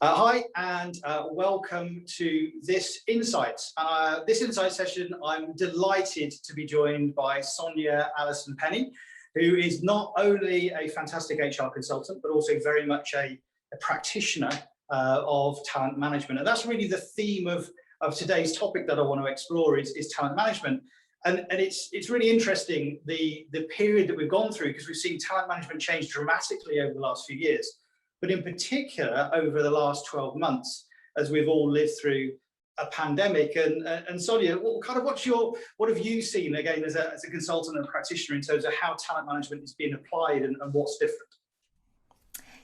Hi, and welcome to this Insights. This Insight session, I'm delighted to be joined by Sonia, Allinson, who is not only a fantastic HR consultant, but also very much a practitioner of talent management. And that's really the theme of today's topic that I want to explore is talent management. And it's really interesting, the period that we've gone through, because we've seen talent management change dramatically over the last few years. But in particular, over the last 12 months, as we've all lived through a pandemic. And Sonia, what have you seen, again, as a consultant and practitioner, in terms of how talent management is being applied and what's different?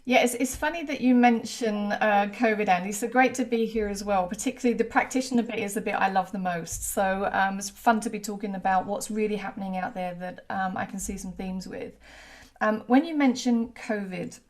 Yeah, it's funny that you mention COVID, Andy. So great to be here as well. Particularly the practitioner bit is the bit I love the most. So it's fun to be talking about what's really happening out there that I can see some themes with. When you mention COVID,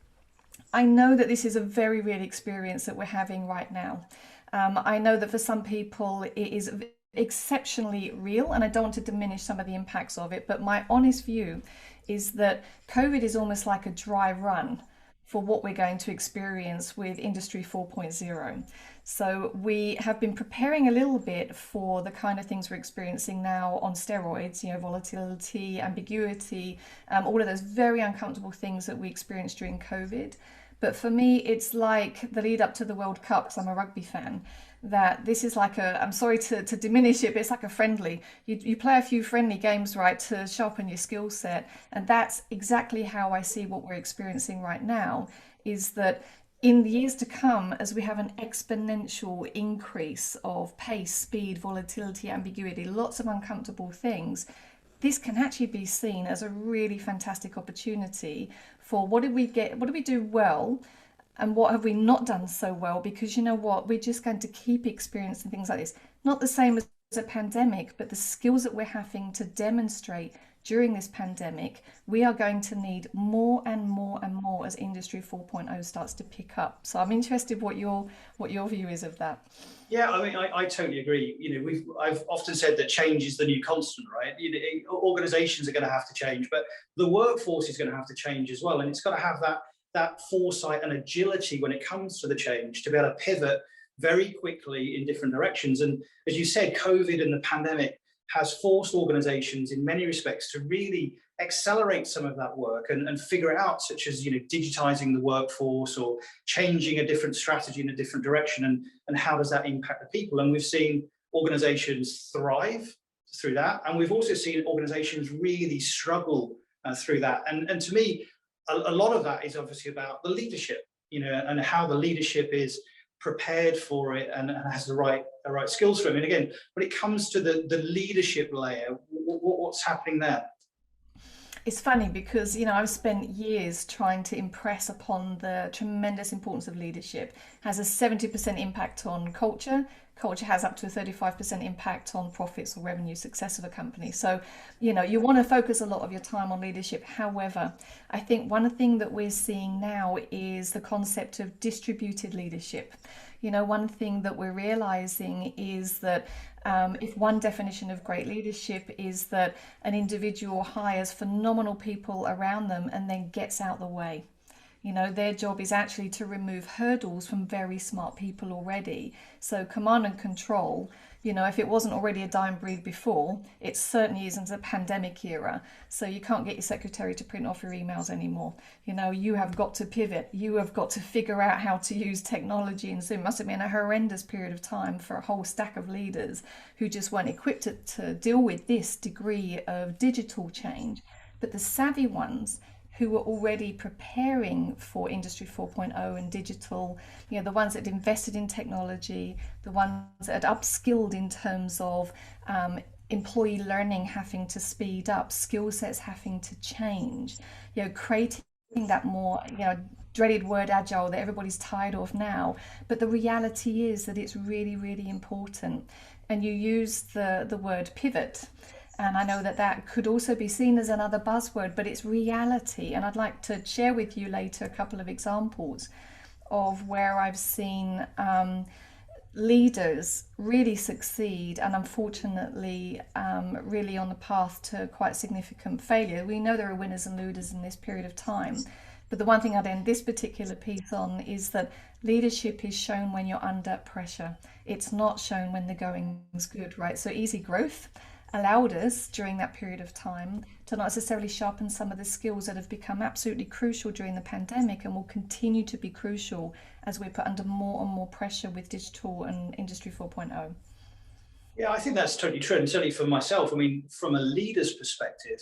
I know that this is a very real experience that we're having right now. I know that for some people it is exceptionally real, and I don't want to diminish some of the impacts of it, but my honest view is that COVID is almost like a dry run for what we're going to experience with Industry 4.0. So we have been preparing a little bit for the kind of things we're experiencing now on steroids, volatility, ambiguity, all of those very uncomfortable things that we experienced during COVID. But for me, it's like the lead up to the World Cup, because I'm a rugby fan, that this is like I'm sorry to diminish it, but it's like a friendly. You play a few friendly games, right, to sharpen your skill set. And that's exactly how I see what we're experiencing right now, is that in the years to come, as we have an exponential increase of pace, speed, volatility, ambiguity, lots of uncomfortable things, this can actually be seen as a really fantastic opportunity for what did we do well, and what have we not done so well? Because you know what, we're just going to keep experiencing things like this. Not the same as a pandemic, but the skills that we're having to demonstrate during this pandemic, we are going to need more and more and more as Industry 4.0 starts to pick up. So I'm interested what your view is of that. Yeah, I mean, I totally agree. I've often said that change is the new constant, right? Organizations are going to have to change, but the workforce is going to have to change as well, and it's got to have that foresight and agility when it comes to the change, to be able to pivot very quickly in different directions. And as you said, COVID and the pandemic has forced organizations in many respects to really accelerate some of that work and figure it out, such as digitizing the workforce or changing a different strategy in a different direction, and how does that impact the people. And we've seen organizations thrive through that, and we've also seen organizations really struggle through that. And to me, a lot of that is obviously about the leadership, and how the leadership is prepared for it and has the right skills for it. And again, when it comes to the leadership layer, what's happening there? It's funny because, I've spent years trying to impress upon the tremendous importance of leadership. It has a 70% impact on culture. Culture has up to a 35% impact on profits or revenue success of a company. So, you want to focus a lot of your time on leadership. However, I think one thing that we're seeing now is the concept of distributed leadership. One thing that we're realizing is that if one definition of great leadership is that an individual hires phenomenal people around them and then gets out the way. Their job is actually to remove hurdles from very smart people already. So command and control, if it wasn't already a dying breed before, it certainly isn't a pandemic era. So you can't get your secretary to print off your emails anymore. You have got to pivot. You have got to figure out how to use technology. And so it must have been a horrendous period of time for a whole stack of leaders who just weren't equipped to deal with this degree of digital change. But the savvy ones who were already preparing for Industry 4.0 and digital, the ones that had invested in technology, the ones that had upskilled in terms of employee learning having to speed up, skill sets having to change, creating that more, dreaded word agile that everybody's tired of now. But the reality is that it's really, really important. And you use the word pivot. And I know that could also be seen as another buzzword, but it's reality. And I'd like to share with you later a couple of examples of where I've seen leaders really succeed and unfortunately really on the path to quite significant failure. We know there are winners and losers in this period of time, But the one thing I'd end this particular piece on is that leadership is shown when you're under pressure. It's not shown when the going's good, right? So easy growth allowed us during that period of time to not necessarily sharpen some of the skills that have become absolutely crucial during the pandemic and will continue to be crucial as we're put under more and more pressure with digital and Industry 4.0. Yeah, I think that's totally true. And certainly for myself, I mean, from a leader's perspective,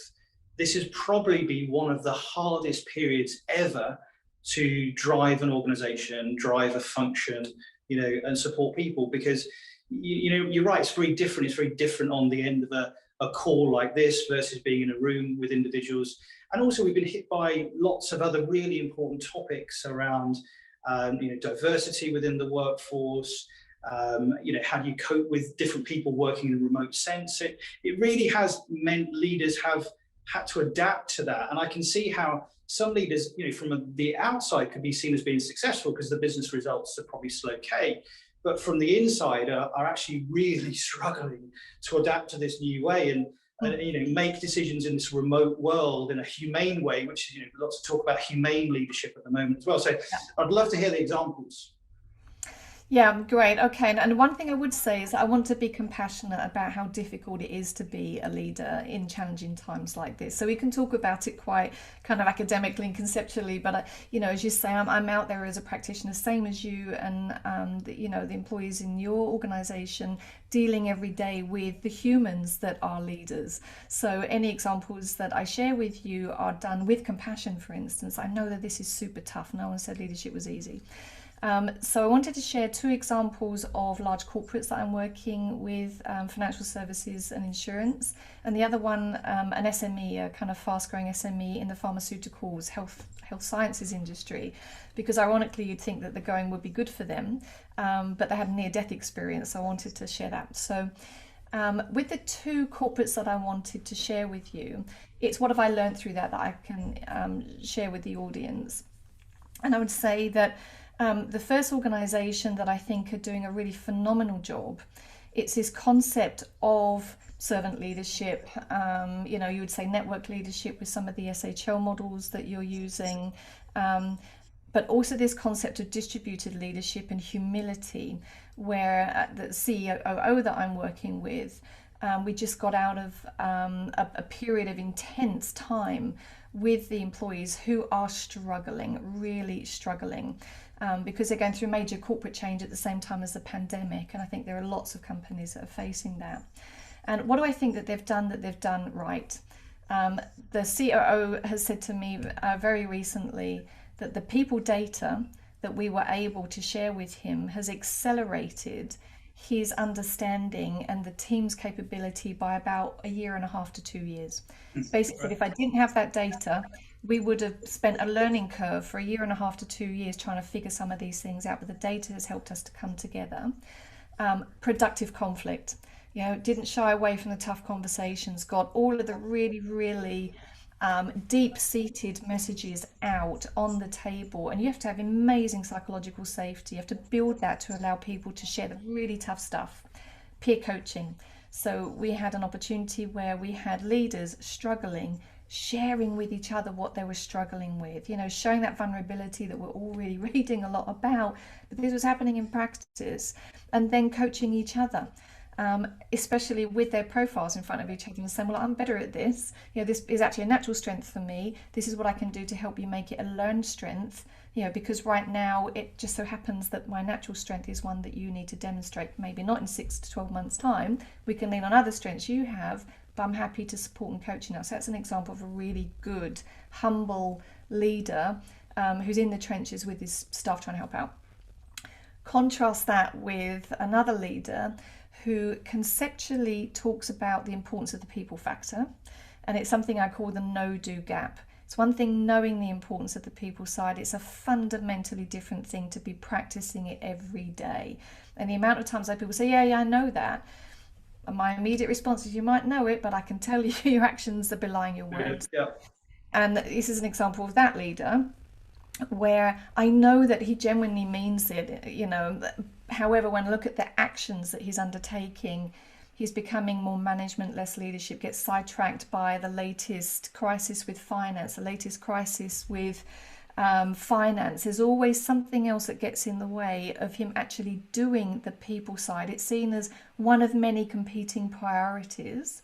this has probably been one of the hardest periods ever to drive an organization, drive a function, and support people, because you're right, it's very different. It's very different on the end of a call like this versus being in a room with individuals. And also we've been hit by lots of other really important topics around diversity within the workforce. How do you cope with different people working in a remote sense? It really has meant leaders have had to adapt to that. And I can see how some leaders, from the outside could be seen as being successful because the business results are probably still okay. But from the inside are actually really struggling to adapt to this new way and make decisions in this remote world in a humane way, which lots of talk about humane leadership at the moment as well. So I'd love to hear the examples. Yeah, great. Okay. And one thing I would say is that I want to be compassionate about how difficult it is to be a leader in challenging times like this. So we can talk about it quite kind of academically and conceptually, but as you say, I'm out there as a practitioner, same as you, and the employees in your organization dealing every day with the humans that are leaders. So any examples that I share with you are done with compassion. For instance, I know that this is super tough. No one said leadership was easy. So I wanted to share two examples of large corporates that I'm working with, financial services and insurance, and the other one, an SME, a kind of fast-growing SME in the pharmaceuticals, health sciences industry, because ironically you'd think that the going would be good for them, but they had a near-death experience, so I wanted to share that. So with the two corporates that I wanted to share with you, it's what have I learned through that I can share with the audience. And I would say that the first organization that I think are doing a really phenomenal job, it's this concept of servant leadership, you would say network leadership with some of the SHL models that you're using, but also this concept of distributed leadership and humility, where the COO that I'm working with, we just got out of a period of intense time with the employees who are struggling, really struggling. Because they're going through major corporate change at the same time as the pandemic. And I think there are lots of companies that are facing that. And what do I think that they've done right? The COO has said to me very recently that the people data that we were able to share with him has accelerated his understanding and the team's capability by about 1.5 to 2 years. Basically, if I didn't have that data, we would have spent a learning curve for 1.5 to 2 years trying to figure some of these things out, but the data has helped us to come together. Productive conflict, didn't shy away from the tough conversations, got all of the really, really deep-seated messages out on the table. And you have to have amazing psychological safety. You have to build that to allow people to share the really tough stuff. Peer coaching. So we had an opportunity where we had leaders struggling, sharing with each other what they were struggling with, showing that vulnerability that we're all really reading a lot about, but this was happening in practice, and then coaching each other, especially with their profiles in front of each other and saying, well, I'm better at this. This is actually a natural strength for me. This is what I can do to help you make it a learned strength, because right now it just so happens that my natural strength is one that you need to demonstrate, maybe not in 6 to 12 months time. We can lean on other strengths you have, but I'm happy to support and coach you now. So that's an example of a really good, humble leader who's in the trenches with his staff trying to help out. Contrast that with another leader who conceptually talks about the importance of the people factor. And it's something I call the no-do gap. It's one thing knowing the importance of the people side. It's a fundamentally different thing to be practicing it every day. And the amount of times that people say, yeah, I know that. And my immediate response is, you might know it, but I can tell you your actions are belying your words. Yeah. And this is an example of that leader where I know that he genuinely means it, However, when I look at the actions that he's undertaking, he's becoming more management, less leadership, gets sidetracked by the latest crisis with finance, the latest crisis with finance. There's always something else that gets in the way of him actually doing the people side. It's seen as one of many competing priorities.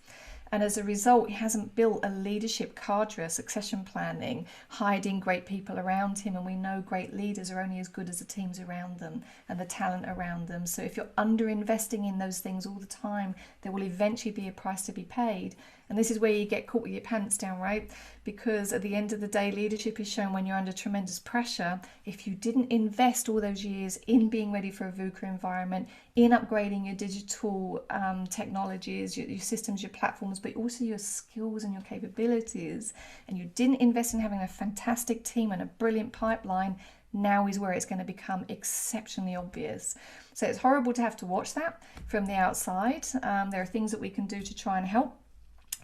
And as a result, he hasn't built a leadership cadre, succession planning, hiding great people around him. And we know great leaders are only as good as the teams around them and the talent around them. So if you're under-investing in those things all the time, there will eventually be a price to be paid. And this is where you get caught with your pants down, right? Because at the end of the day, leadership is shown when you're under tremendous pressure. If you didn't invest all those years in being ready for a VUCA environment, in upgrading your digital technologies, your systems, your platforms, but also your skills and your capabilities, and you didn't invest in having a fantastic team and a brilliant pipeline, now is where it's going to become exceptionally obvious. So it's horrible to have to watch that from the outside. There are things that we can do to try and help.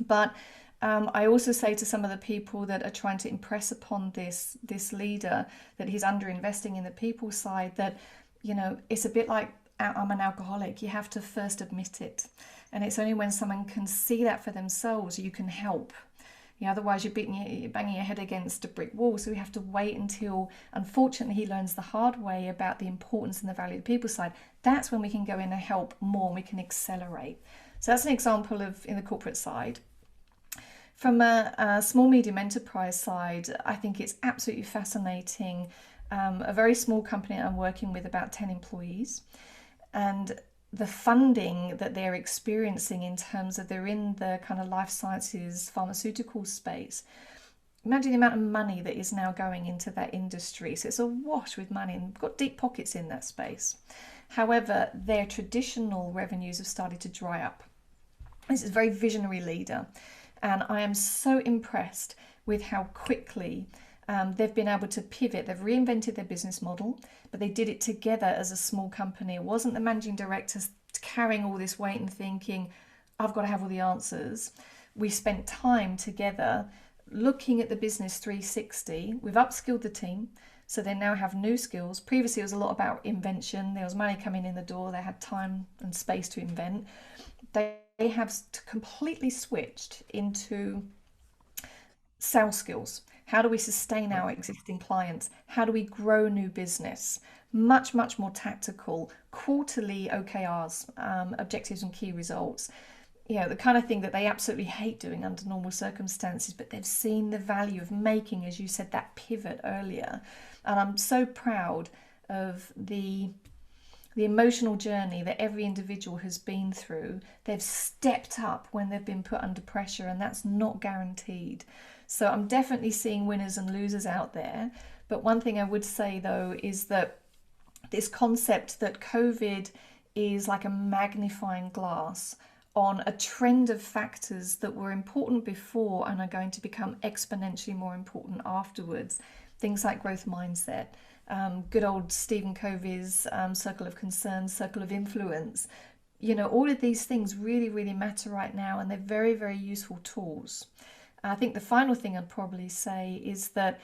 But I also say to some of the people that are trying to impress upon this leader that he's under-investing in the people side, that, you know, it's a bit like I'm an alcoholic. You have to first admit it. And it's only when someone can see that for themselves you can help. You know, otherwise you're banging your head against a brick wall. So we have to wait until, unfortunately, he learns the hard way about the importance and the value of the people side. That's when we can go in and help more, and we can accelerate. So that's an example of in the corporate side. From a small medium enterprise side, I think it's absolutely fascinating. A very small company I'm working with, about 10 employees, and the funding that they're experiencing in terms of they're in the kind of life sciences, pharmaceutical space. Imagine the amount of money that is now going into that industry. So it's awash with money, and we've got deep pockets in that space. However, their traditional revenues have started to dry up. This is a very visionary leader, and I am so impressed with how quickly they've been able to pivot. They've reinvented their business model, but they did it together as a small company. It wasn't the managing directors carrying all this weight and thinking, I've got to have all the answers. We spent time together looking at the business 360. We've upskilled the team, so they now have new skills. Previously, it was a lot about invention. There was money coming in the door. They had time and space to invent. They have completely switched into sales skills. How do we sustain our existing clients? How do we grow new business? Much, much more tactical, quarterly OKRs, objectives and key results. You know, the kind of thing that they absolutely hate doing under normal circumstances, but they've seen the value of making, as you said, that pivot earlier. And I'm so proud of the emotional journey that every individual has been through. They've stepped up when they've been put under pressure, and that's not guaranteed. So I'm definitely seeing winners and losers out there. But one thing I would say, though, is that this concept that COVID is like a magnifying glass on a trend of factors that were important before and are going to become exponentially more important afterwards. Things like growth mindset, good old Stephen Covey's circle of concern, circle of influence. You know, all of these things really, really matter right now, and they're very, very useful tools. I think the final thing I'd probably say is that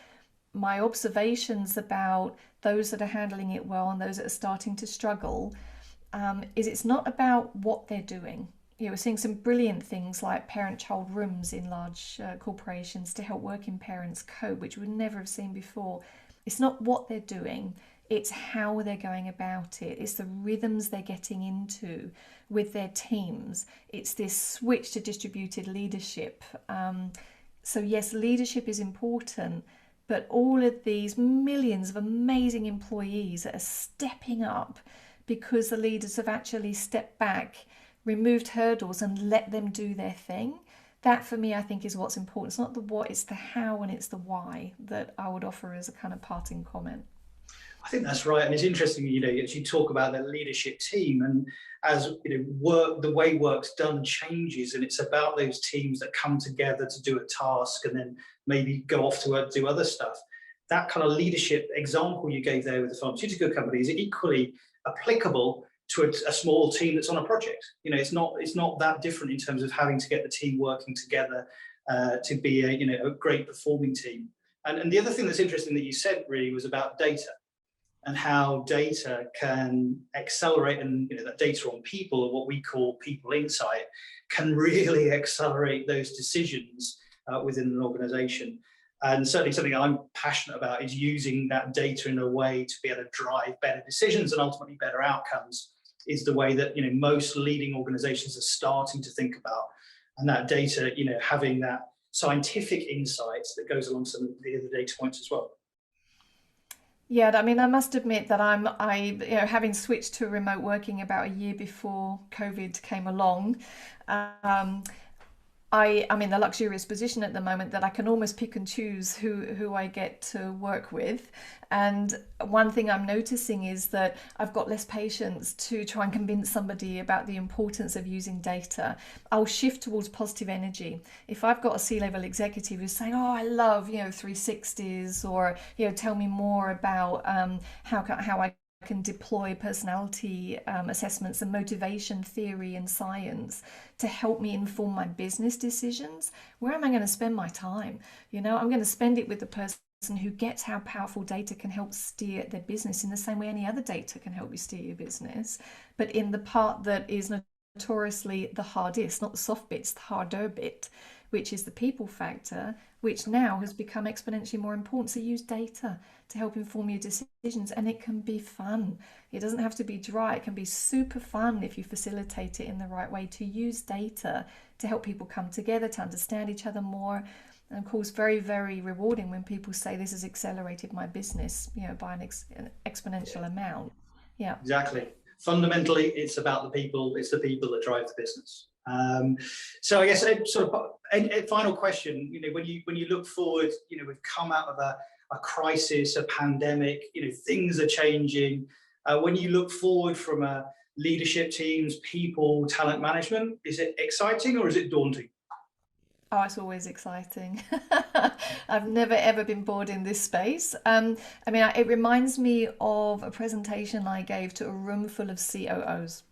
my observations about those that are handling it well and those that are starting to struggle is it's not about what they're doing. You know, we're seeing some brilliant things like parent-child rooms in large corporations to help working parents cope, which we would never have seen before. It's not what they're doing, it's how they're going about it. It's the rhythms they're getting into with their teams. It's this switch to distributed leadership. So yes, leadership is important, but all of these millions of amazing employees that are stepping up because the leaders have actually stepped back, removed hurdles and let them do their thing. That for me, I think, is what's important. It's not the what, it's the how and it's the why that I would offer as a kind of parting comment. I think that's right, and it's interesting. You know, as you talk about the leadership team, and as you know, work, the way work's done changes, and it's about those teams that come together to do a task and then maybe go off to do other stuff. That kind of leadership example you gave there with the pharmaceutical company is equally applicable to a small team that's on a project. You know, it's not that different in terms of having to get the team working together to be a great performing team. And the other thing that's interesting that you said really was about data, and how data can accelerate, and that data on people, or what we call people insight, can really accelerate those decisions within an organization. And certainly something I'm passionate about is using that data in a way to be able to drive better decisions and ultimately better outcomes, is the way that, most leading organizations are starting to think about. And that data, having that scientific insights that goes along some of the other data points as well. Yeah, I mean, I must admit that having switched to remote working about a year before COVID came along, I'm in the luxurious position at the moment that I can almost pick and choose who I get to work with. And one thing I'm noticing is that I've got less patience to try and convince somebody about the importance of using data. I'll shift towards positive energy. If I've got a C-level executive who's saying, oh, I love, 360s, or, tell me more about how I can deploy personality assessments and motivation theory and science to help me inform my business decisions. Where am I going to spend my time? I'm going to spend it with the person who gets how powerful data can help steer their business in the same way any other data can help you steer your business, but in the part that is notoriously the hardest, not the soft bits, the harder bit, which is the people factor, which now has become exponentially more important. So use data to help inform your decisions, and it can be fun. It doesn't have to be dry. It can be super fun if you facilitate it in the right way, to use data to help people come together, to understand each other more. And of course, very, very rewarding when people say this has accelerated my business, by an exponential amount. Yeah, exactly. Fundamentally, it's about the people. It's the people that drive the business. So I guess a final question. When you look forward, we've come out of a crisis, a pandemic. Things are changing. When you look forward from leadership teams, people, talent management, is it exciting or is it daunting? oh, it's always exciting. I've never ever been bored in this space. It reminds me of a presentation I gave to a room full of COOs.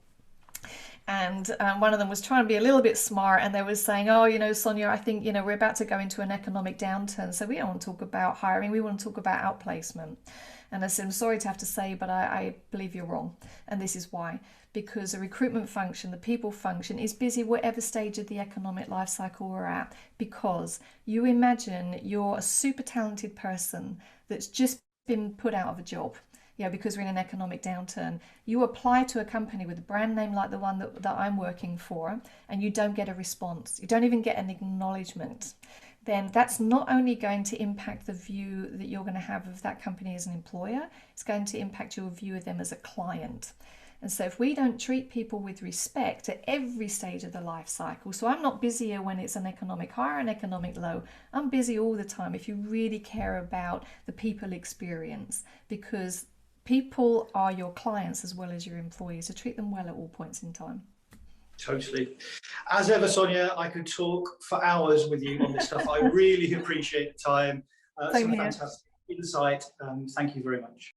And one of them was trying to be a little bit smart, and they were saying, oh, Sonia, I think, we're about to go into an economic downturn, so we don't want to talk about hiring, we want to talk about outplacement. And I said, I'm sorry to have to say, but I believe you're wrong. And this is why. Because the recruitment function, the people function, is busy whatever stage of the economic life cycle we're at. Because you imagine you're a super talented person that's just been put out of a job. Because we're in an economic downturn. You apply to a company with a brand name like the one that I'm working for, and you don't get a response. You don't even get an acknowledgement. Then that's not only going to impact the view that you're going to have of that company as an employer, it's going to impact your view of them as a client. And so if we don't treat people with respect at every stage of the life cycle, so I'm not busier when it's an economic high or an economic low, I'm busy all the time if you really care about the people experience, because people are your clients as well as your employees, so treat them well at all points in time. Totally. As ever, Sonia, I could talk for hours with you on this stuff. I really appreciate the time. Some fantastic insight. Thank you very much.